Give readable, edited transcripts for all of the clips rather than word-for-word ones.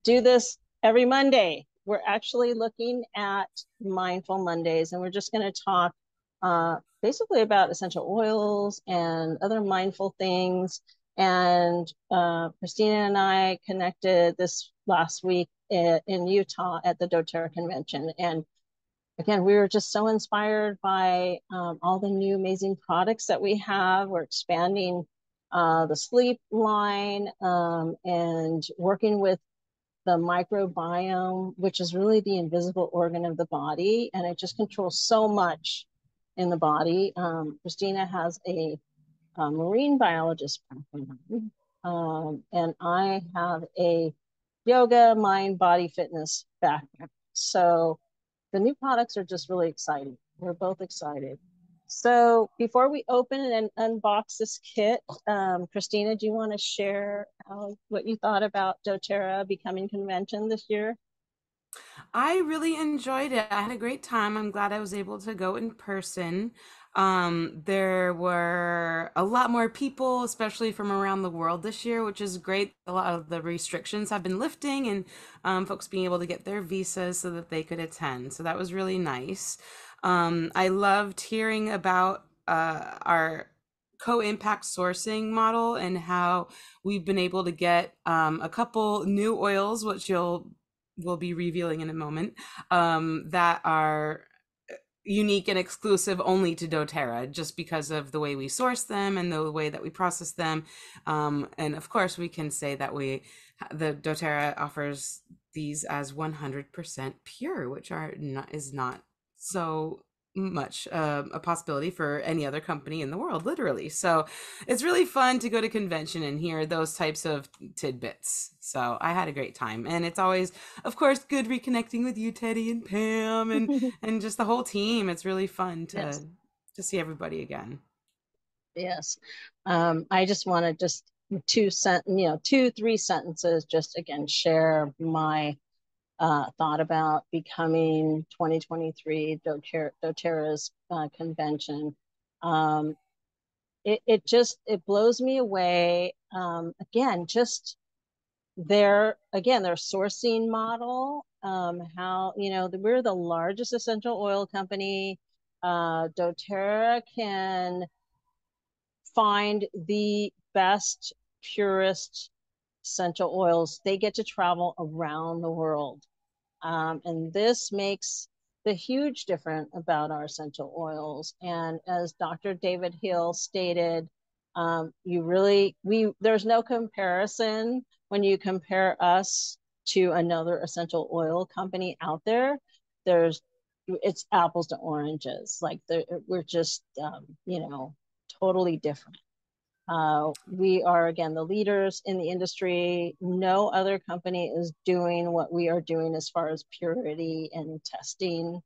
do this every Monday. We're actually looking at Mindful Mondays, and we're just going to talk basically about essential oils and other mindful things. And Christina and I connected this last week in Utah at the doTerra convention. And again, we were just so inspired by all the new amazing products that we have. We're expanding the sleep line and working with the microbiome, which is really the invisible organ of the body, and it just controls so much in the body. Christina has a marine biologist background, and I have a yoga, mind, body, fitness background. So the new products are just really exciting. We're both excited. So before we open and unbox this kit, Christina, do you want to share what you thought about doTerra becoming convention this year? I really enjoyed it. I had a great time. I'm glad I was able to go in person. There were a lot more people, especially from around the world this year, which is great. A lot of the restrictions have been lifting and folks being able to get their visas so that they could attend. So that was really nice. I loved hearing about our co-impact sourcing model and how we've been able to get a couple new oils, which we'll be revealing in a moment, that are unique and exclusive only to doTerra, just because of the way we source them and the way that we process them. And of course, we can say that the doTerra offers these as 100% pure, which is not so much a possibility for any other company in the world, literally. So it's really fun to go to convention and hear those types of tidbits. So I had a great time, and it's always, of course, good reconnecting with you, Teddy and Pam, and just the whole team. It's really fun Yes, to see everybody again. yes. I just want to just two, 3 sentences, just again share my thought about becoming 2023 doTERRA's convention. Um, it blows me away. Again, just their sourcing model. How we're the largest essential oil company. DoTerra can find the best, purest essential oils. They get to travel around the world. And this makes the huge difference about our essential oils. And as Dr. David Hill stated, there's no comparison when you compare us to another essential oil company out there. There's it's apples to oranges. Like we're just totally different. We are, again, the leaders in the industry. No other company is doing what we are doing as far as purity and testing.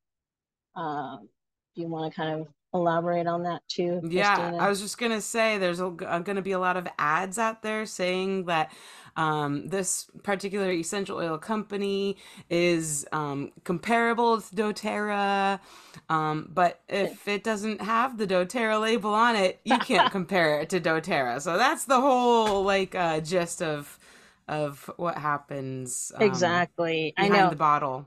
Do you want to kind of elaborate on that too, Yeah, I Christina? was just gonna say there's gonna be a lot of ads out there saying that this particular essential oil company is comparable to doTerra, but if it doesn't have the doTerra label on it, you can't compare it to doTerra. So that's the whole gist of what happens Exactly. I behind know the bottle.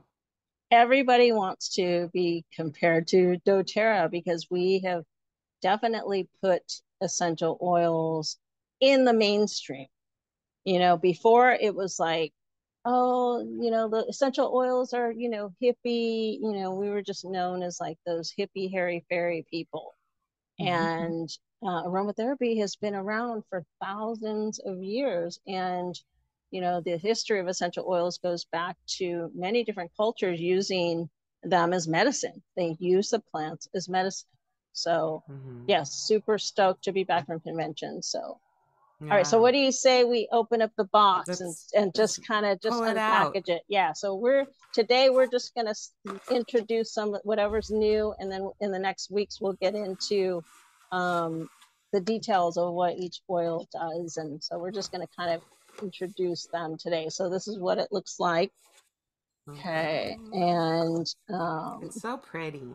everybody wants to be compared to doTerra because we have definitely put essential oils in the mainstream. Before it was like, oh, the essential oils are, hippie, we were just known as like those hippie, hairy fairy people. And aromatherapy has been around for thousands of years. And, the history of essential oils goes back to many different cultures using them as medicine. They use the plants as medicine. So, Hmm. yes, super stoked to be back from convention. So, all right. So Yeah, what do you say we open up the box and let's just kind of just pull it out. unpackage it? Yeah. So we're just gonna introduce some whatever's new, and then in the next weeks we'll get into um, the details of what each oil does, and so we're just gonna kind of introduce them today. So this is what it looks like. Okay. Okay. And It's so pretty.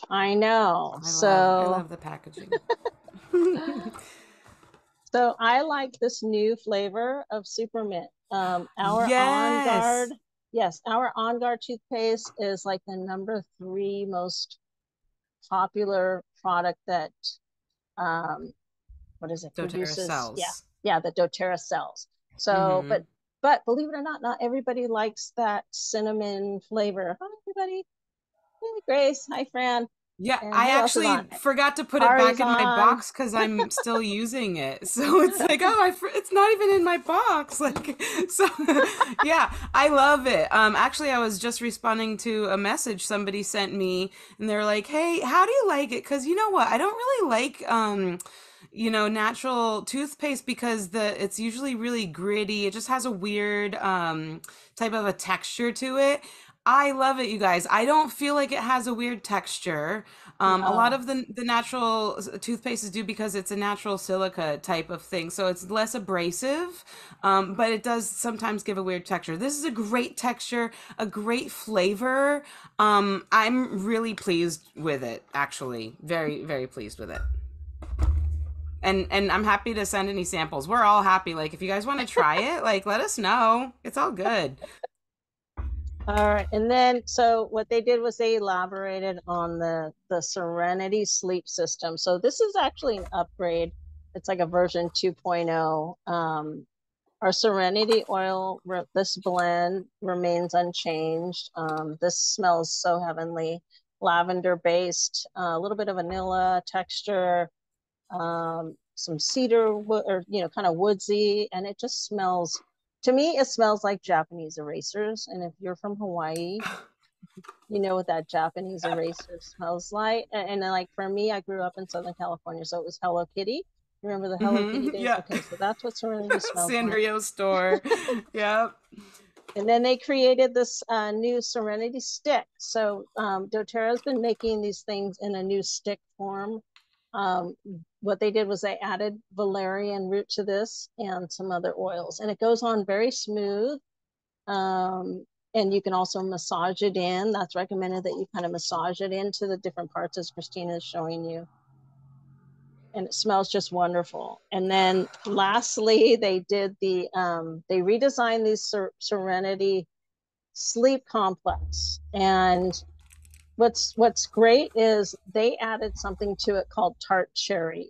I know. I So love the packaging. so I like this new flavor of super mint. Our On Guard, Yes. yes, our On Guard toothpaste is like the number three most popular product that um, what is it doTerra produces? Yeah, cells. yeah, that doTerra sells. So, Mm-hmm. but believe it or not, not everybody likes that cinnamon flavor. Hi, everybody. Hey, Grace. Hi, Fran. Yeah, And I who else is actually on? forgot to put it back Kari's in my on. box because I'm still using it. So it's like, oh, it's not even in my box. Like, so yeah, I love it. Actually, I was just responding to a message somebody sent me, and they're like, hey, how do you like it? Because you know what, I don't really like natural toothpaste because it's usually really gritty. It just has a weird type of a texture to it. I love it, you guys. I don't feel like it has a weird texture. A lot No. of the natural toothpastes do because it's a natural silica type of thing, so it's less abrasive, but it does sometimes give a weird texture. This is a great texture, a great flavor. I'm really pleased with it, actually. Very, very pleased with it. And I'm happy to send any samples. We're all happy. Like if you guys want to try it, like let us know. It's all good. All right. And then, so what they did was they elaborated on the Serenity sleep system. So this is actually an upgrade. It's like a version 2.0. Our Serenity oil, this blend remains unchanged. This smells so heavenly, lavender based, a little bit of vanilla texture, some cedar wood, or kind of woodsy, and it just smells. To me, it smells like Japanese erasers. And if you're from Hawaii, you know what that Japanese eraser smells like. And then, like for me, I grew up in Southern California, so it was Hello Kitty. Remember the Hello Kitty days? Yeah. Okay, so that's what Serenity smells like. Sanrio store. Yep. And then they created this new Serenity stick. So doTERRA has been making these things in a new stick form. Um, what they did was they added valerian root to this and some other oils, and it goes on very smooth. And you can also massage it in. That's recommended that you kind of massage it into the different parts as Christina is showing you. And it smells just wonderful. And then lastly, they redesigned these Serenity sleep complex. And what's great is they added something to it called tart cherry.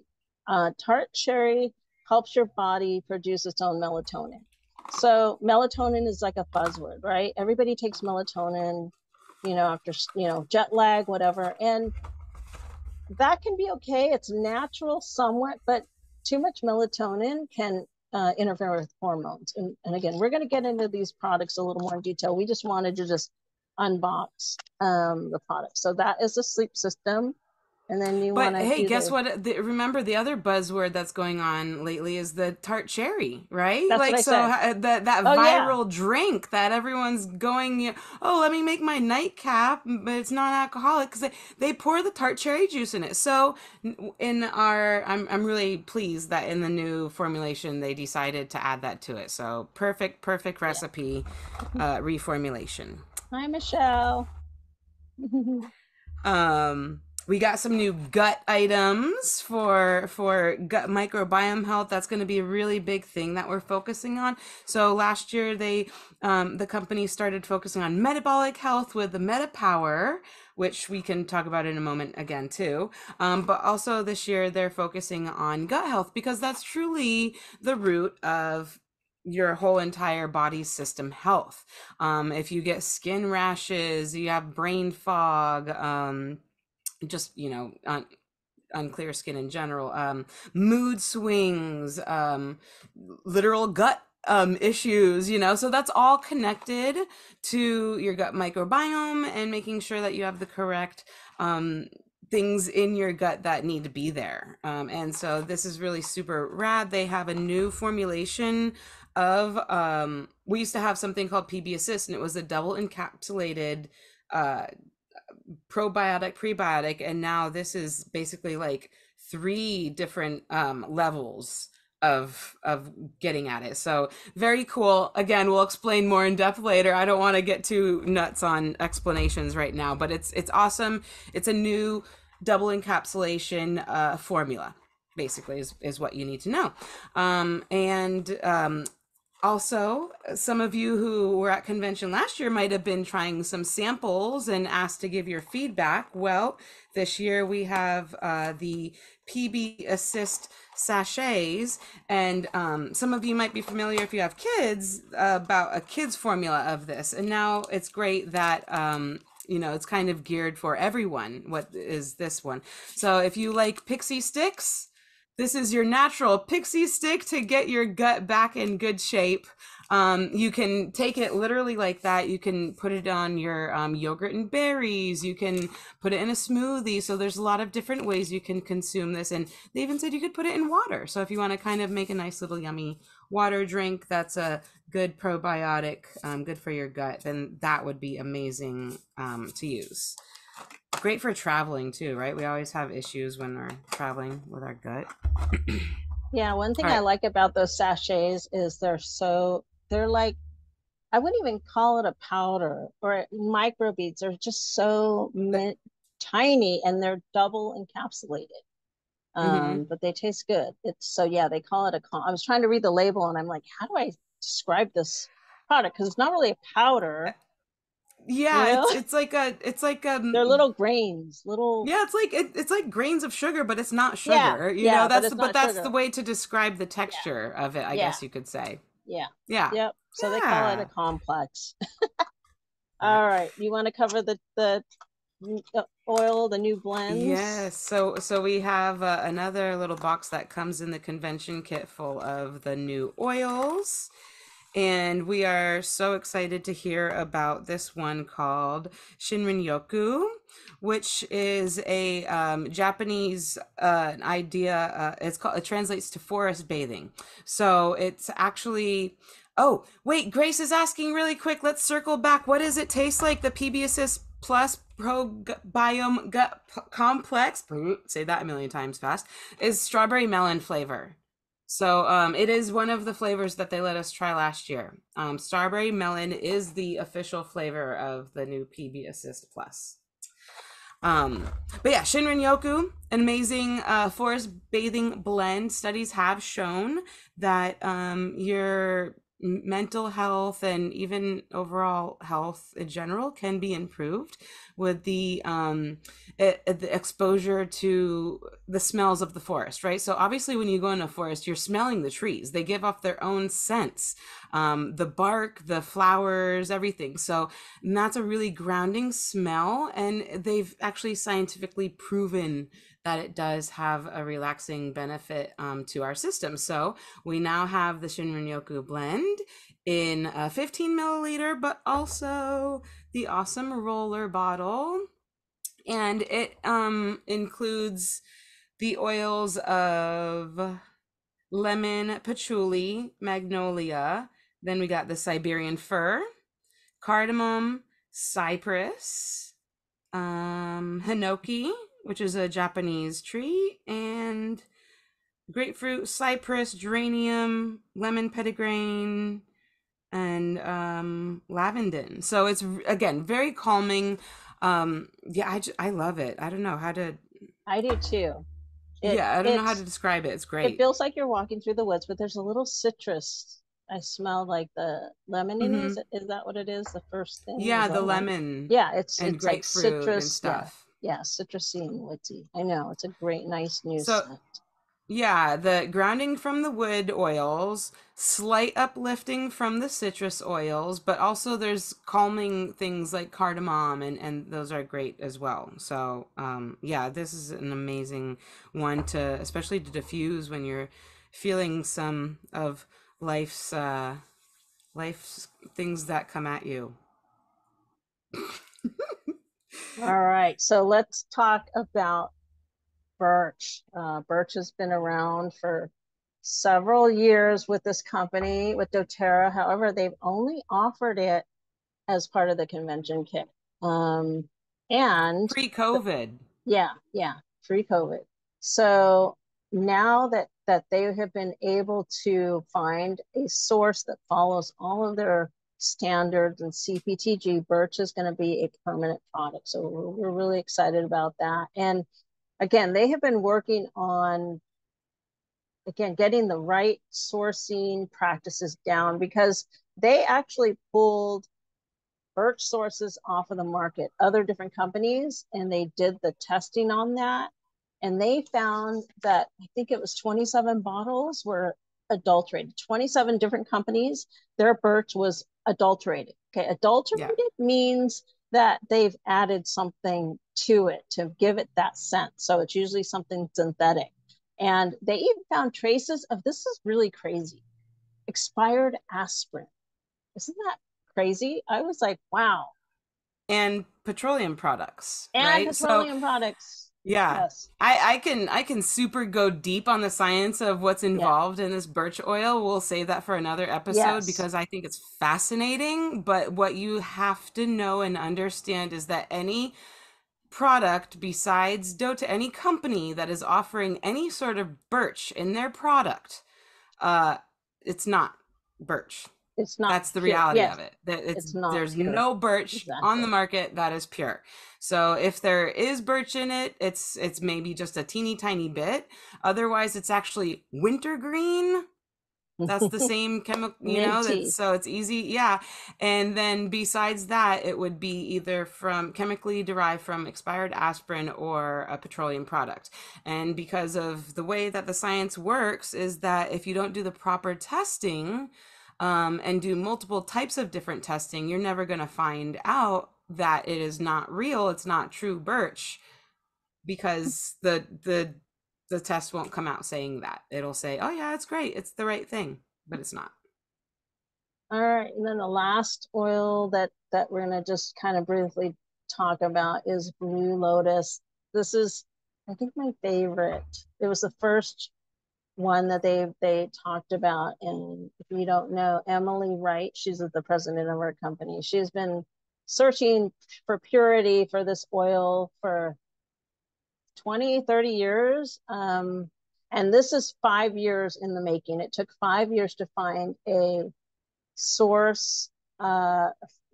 Tart cherry helps your body produce its own melatonin. So melatonin is like a buzzword, right? Everybody takes melatonin, after jet lag, whatever, and that can be okay. It's natural somewhat, but too much melatonin can interfere with hormones. And again, we're going to get into these products a little more in detail. We just wanted to just unbox the product. So that is the sleep system. And then you want But to hey, do guess the, what? Remember the other buzzword that's going on lately is the tart cherry, right? that's what Like I so said. that Oh, yeah. viral drink that everyone's going, oh, let me make my nightcap, but it's non-alcoholic because they pour the tart cherry juice in it. So I'm really pleased that in the new formulation they decided to add that to it. So perfect Yeah. recipe reformulation. Hi, Michelle. We got some new gut items for gut microbiome health. That's going to be a really big thing that we're focusing on. So last year the company started focusing on metabolic health with the MetaPower, which we can talk about in a moment again too. But also this year they're focusing on gut health because that's truly the root of your whole entire body system health. If you get skin rashes, you have brain fog, just unclear skin in general, mood swings, literal gut issues, so that's all connected to your gut microbiome and making sure that you have the correct things in your gut that need to be there. And so this is really super rad. They have a new formulation of we used to have something called PB Assist, and it was a double encapsulated probiotic, prebiotic, and now this is basically like three different levels of getting at it. So very cool. Again, we'll explain more in depth later. I don't want to get too nuts on explanations right now, but it's awesome. It's a new double encapsulation formula, basically is what you need to know. And Also, some of you who were at convention last year might have been trying some samples and asked to give your feedback. Well, this year we have the PB Assist sachets, and some of you might be familiar if you have kids about a kids formula of this. And now it's great that it's kind of geared for everyone. What is this one? So if you like pixie sticks, this is your natural pixie stick to get your gut back in good shape. You can take it literally like that. You can put it on your yogurt and berries. You can put it in a smoothie. So there's a lot of different ways you can consume this. And they even said you could put it in water. So if you want to kind of make a nice little yummy water drink, that's a good probiotic, good for your gut, then that would be amazing to use. Great for traveling too, right? We always have issues when we're traveling with our gut. Yeah, one thing All I right. like about those sachets is they're like, I wouldn't even call it a powder or microbeads. They're just tiny and they're double encapsulated. Mm-hmm. But they taste good. It's so yeah, they call it I was trying to read the label and I'm like, how do I describe this product? Because it's not really a powder, you Yeah, know? it's like They're little grains, little yeah, it's like grains of sugar, but it's not yeah, sugar. yeah, but it's But not that's the sugar. way to describe the Yeah, texture of it, I yeah, guess you could say. yeah, Yeah. yep. So they call it a Yeah. complex. All right. All right, you want to cover the oil, the new blends? Yes. So we have another little box that comes in the convention kit full of the new oils. And we are so excited to hear about this one called Shinrin Yoku, which is a Japanese idea. It translates to forest bathing. So it's actually. Oh, wait, Grace is asking really quick. Let's circle back. What does it taste like? The PB Assist Plus Probiome Gut Complex, say that a million times fast, is strawberry melon flavor. So it is one of the flavors that they let us try last year. Strawberry melon is the official flavor of the new PB Assist Plus. Um, but yeah, Shinrin Yoku, an amazing forest bathing blend. Studies have shown that your mental health and even overall health in general can be improved with the exposure to the smells of the forest, right? So obviously when you go in a forest, you're smelling the trees. They give off their own scents, the bark, the flowers, everything. So and that's a really grounding smell. And they've actually scientifically proven that it does have a relaxing benefit to our system. So we now have the Shinrin Yoku blend in a 15 milliliter, but also the awesome roller bottle. And it includes the oils of lemon, patchouli, magnolia. Then we got the Siberian fir, cardamom, cypress, hinoki, which is a Japanese tree, and grapefruit, cypress, geranium, lemon petitgrain, and lavendin. So it's again very calming. Yeah, I love it. I don't know how to. I do too. It Yeah, I don't know how to it's describe it. It's it great. feels like you're walking through the woods, but there's a little citrus. I smell like the lemony. Mm-hmm. Is that what it is? The first thing is Yeah, that the lemon. lemon Yeah, and it's like grapefruit and citrus. Yeah, stuff. yeah, citrusy and woodsy. I know it's a great, nice new So scent. yeah, the grounding from the wood oils, slight uplifting from the citrus oils, but also there's calming things like cardamom and those are great as well. So, yeah, this is an amazing one to especially to diffuse when you're feeling some of life's life's things that come at you. All right, so let's talk about Birch. Birch has been around for several years with this company, with doTerra. However, they've only offered it as part of the convention kit. Um, and Pre-COVID. yeah, yeah, pre-COVID. So now that they have been able to find a source that follows all of their standards and CPTG, Birch is going to be a permanent product. So we're really excited about that. And again, they have been working on again, getting the right sourcing practices down, because they actually pulled birch sources off of the market, other different companies, and they did the testing on that. And they found that I think it was 27 bottles were adulterated. 27 different companies, their birch was adulterated. Okay, Yeah. adulterated means that they've added something to it to give it that scent. So it's usually something synthetic. And they even found traces of, this is really crazy, expired aspirin. Isn't that crazy? I was like, wow. And petroleum products, And right? So petroleum products. yeah. Yes. I can super go deep on the science of what's Yeah. involved in this birch oil. We'll save that for another episode Yes. because I think it's fascinating. But what you have to know and understand is that any product besides doTERra, any company that is offering any sort of birch in their product, uh, it's not birch. It's not That's the pure. reality of Yes. it. That it's It's not there's pure. no birch on the Exactly. market that is pure. So if there is birch in it, it's maybe just a teeny tiny bit. Otherwise, it's actually wintergreen. That's the same chemical, that's Minty. so it's easy. Yeah. And then besides that, it would be either from chemically derived from expired aspirin or a petroleum product. And because of the way that the science works is that if you don't do the proper testing, and do multiple types of different testing, you're never going to find out that it is not real. It's not true birch because the test won't come out saying that. It'll say, "Oh yeah, it's great. It's the right thing," but it's not. All right. And then the last oil that we're gonna just kind of briefly talk about is Blue Lotus. This is, I think, my favorite. It was the first one that they talked about. And if you don't know Emily Wright, she's the president of our company. She's been searching for purity for this oil for 20, 30 years. And this is 5 years in the making. It took 5 years to find a source, uh,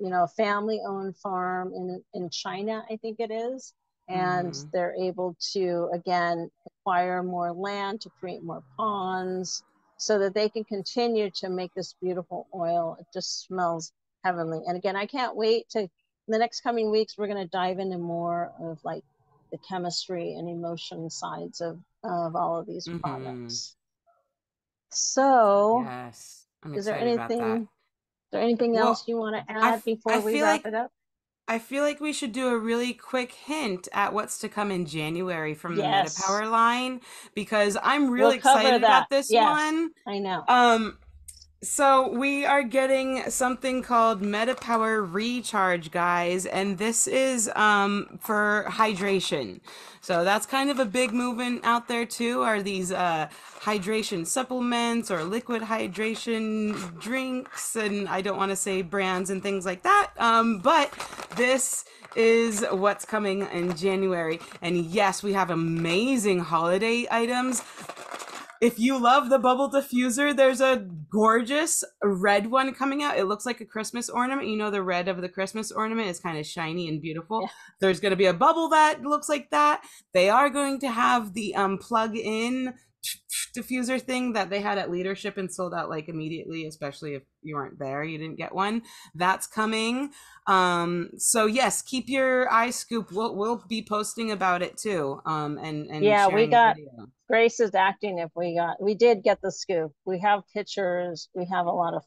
a family-owned farm in China, I think it is, and Mm-hmm. they're able to again acquire more land to create more ponds, so that they can continue to make this beautiful oil. It just smells heavenly. And again, I can't wait to, in the next coming weeks, we're going to dive into more of like the chemistry and emotion sides of all of these Mm-hmm. products. So, Yes, I'm is there excited about that. anything there anything else Well, you want to I, add f- I before we feel wrap like it up? I feel like we should do a really quick hint at what's to come in January from the Yes, MetaPower line because I'm we'll really cover excited that. about this Yes, one. I know. Um, So we are getting something called MetaPower Recharge, guys, and this is for hydration. So that's kind of a big movement out there too, are these hydration supplements or liquid hydration drinks, and I don't want to say brands and things like that. But this is what's coming in January. And yes, we have amazing holiday items. If you love the bubble diffuser, there's a gorgeous red one coming out. It looks like a Christmas ornament. You know, the red of the Christmas ornament is kind of shiny and beautiful. Yeah. There's going to be a bubble that looks like that. They are going to have the plug-in diffuser thing that they had at leadership and sold out like immediately, especially if you weren't there, you didn't get one. That's coming. So yes, keep your eyes scooped. We'll be posting about it too, and Yeah, we sharing got video. Grace is acting if we did get the scoop. We have pictures, we have a lot of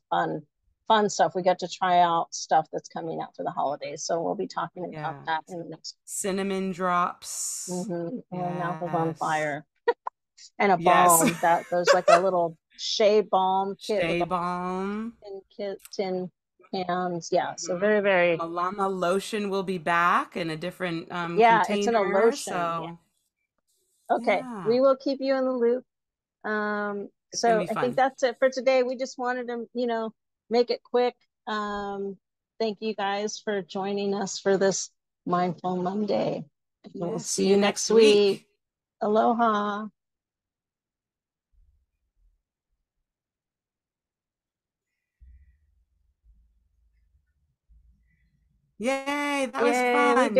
fun stuff. We got to try out stuff that's coming out for the holidays. So we'll be talking about Yeah. that in the next. Cinnamon drops. My mouth is on Yes. fire. And a Yes. balm that there's like a little shea balm kit with Shea a balm. tin cans. Yeah, so Mhm. very, very, Malama lotion will be back in a different yeah, it's in a container. lotion. Yeah. So, Okay, yeah, we will keep you in the loop. it's going to So be I think fun. that's it for today. We just wanted to, make it quick. Thank you guys for joining us for this Mindful Monday. And we'll Yeah. see See you you next next week. week. Aloha. Yay. That was Yay, we fun. did